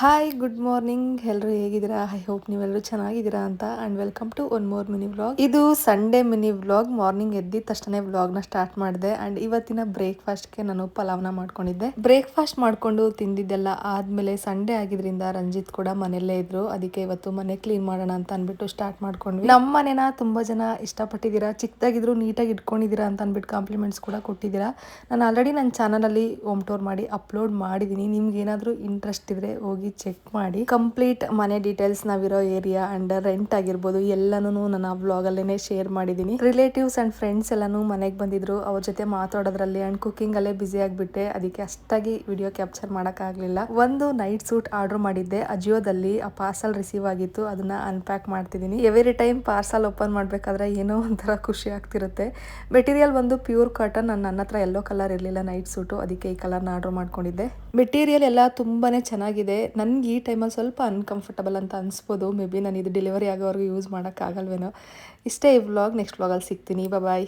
Hi good morning ಎಲ್ಲರೂ ಹೇಗಿದ್ದೀರಾ? I hope ನೀವೆಲ್ಲರೂ ಚೆನ್ನಾಗಿದ್ದೀರಾ ಅಂತ. And welcome to one more mini vlog. ಇದು ಸಂಡೇ ಮಿನಿ ವ್ಲಾಗ್. ಮಾರ್ನಿಂಗ್ ಎದ್ದಿದ ತಕ್ಷಣ ವ್ಲಾಗ್ನ ಸ್ಟಾರ್ಟ್ ಮಾಡಿದೆ. ಆ್ಯಂಡ್ ಇವತ್ತಿನ ಬ್ರೇಕ್ಫಾಸ್ಟ್ಗೆ ನಾನು ಪಲಾವ್ನ ಮಾಡ್ಕೊಂಡಿದ್ದೆ. ಬ್ರೇಕ್ಫಾಸ್ಟ್ ಮಾಡ್ಕೊಂಡು ತಿಂದಿದ್ದೆಲ್ಲ ಆದಮೇಲೆ ಸಂಡೇ ಆಗಿದ್ರಿಂದ ರಂಜಿತ್ ಕೂಡ ಮನೆಯಲ್ಲೇ ಇದ್ರು. ಅದಕ್ಕೆ ಇವತ್ತು ಮನೆ ಕ್ಲೀನ್ ಮಾಡೋಣ ಅಂತ ಅಂದ್ಬಿಟ್ಟು ಸ್ಟಾರ್ಟ್ ಮಾಡ್ಕೊಂಡ್ವಿ. ನಮ್ಮ ಮನೆನ ತುಂಬ ಜನ ಇಷ್ಟಪಟ್ಟಿದ್ದೀರಾ, ಚಿಕ್ಕದಾಗಿದ್ರು ನೀಟಾಗಿ ಇಟ್ಕೊಂಡಿದ್ದೀರಾ ಅಂತ ಅಂದ್ಬಿಟ್ಟು ಕಾಂಪ್ಲಿಮೆಂಟ್ಸ್ ಕೂಡ ಕೊಟ್ಟಿದ್ದೀರಾ. ನಾನು ಆಲ್ರೆಡಿ ನನ್ನ ಚಾನಲಲ್ಲಿ ಹೋಮ್ ಟೂರ್ ಮಾಡಿ ಅಪ್ಲೋಡ್ ಮಾಡಿದ್ದೀನಿ. ನಿಮ್ಗೆ ಏನಾದರೂ ಇಂಟ್ರೆಸ್ಟ್ ಇದ್ರೆ ಹೋಗಿ ಚೆಕ್ ಮಾಡಿ. ಕಂಪ್ಲೀಟ್ ಮನೆ ಡೀಟೇಲ್ಸ್, ನಾವಿರೋ ಏರಿಯಾ ಅಂಡ್ ರೆಂಟ್ ಆಗಿರ್ಬೋದು ಎಲ್ಲಾನು ನನ್ನ ವ್ಲಾಗ್ ಅಲ್ಲೇನೆ ಶೇರ್ ಮಾಡಿದೀನಿ. ರಿಲೇಟಿವ್ಸ್ ಅಂಡ್ ಫ್ರೆಂಡ್ಸ್ ಎಲ್ಲಾನು ಮನೆಗೆ ಬಂದಿದ್ರು. ಅವ್ರ ಜೊತೆ ಮಾತಾಡೋದ್ರಲ್ಲಿ ಅಂಡ್ ಕುಕಿಂಗ್ ಅಲ್ಲೇ ಬಿಸಿ ಆಗಿಬಿಟ್ಟೆ. ಅದಕ್ಕೆ ಅಷ್ಟಾಗಿ ವಿಡಿಯೋ ಕ್ಯಾಪ್ಚರ್ ಮಾಡಕ್ ಆಗ್ಲಿಲ್ಲ. ಒಂದು ನೈಟ್ ಸೂಟ್ ಆರ್ಡರ್ ಮಾಡಿದ್ದೆ ಅಜಿಯೋದಲ್ಲಿ. ಆ ಪಾರ್ಸಲ್ ರಿಸೀವ್ ಆಗಿತ್ತು, ಅದನ್ನ ಅನ್ಪ್ಯಾಕ್ ಮಾಡ್ತಿದ್ದೀನಿ. ಎವ್ರಿ ಟೈಮ್ ಪಾರ್ಸಲ್ ಓಪನ್ ಮಾಡ್ಬೇಕಾದ್ರೆ ಏನೋ ಒಂಥರ ಖುಷಿ ಆಗ್ತಿರುತ್ತೆ. ಮೆಟೀರಿಯಲ್ ಒಂದು ಪ್ಯೂರ್ ಕಾಟನ್. ನನ್ನ ಹತ್ರ ಯೆಲ್ಲೋ ಕಲರ್ ಇರಲಿಲ್ಲ ನೈಟ್ ಸೂಟು, ಅದಕ್ಕೆ ಈ ಕಲರ್ನ ಆರ್ಡರ್ ಮಾಡ್ಕೊಂಡಿದ್ದೆ. ಮೆಟೀರಿಯಲ್ ಎಲ್ಲ ತುಂಬಾನೇ ಚೆನ್ನಾಗಿದೆ. ನನ್ಗೆ ಈ ಟೈಮಲ್ಲಿ ಸ್ವಲ್ಪ ಅನ್ಕಂಫರ್ಟಬಲ್ ಅಂತ ಅನ್ಸ್ಬೋದು. ಮೇ ಬಿ ನಾನು ಇದು ಡೆಲಿವರಿ ಆಗೋವರೆಗೂ ಯೂಸ್ ಮಾಡೋಕ್ಕಾಗಲ್ವೇನೋ. ಇಷ್ಟೇ ಈ ವ್ಲಾಗ್. ನೆಕ್ಸ್ಟ್ ವ್ಲಾಗಲ್ಲಿ ಸಿಗ್ತೀನಿ. ಬಾಯ್.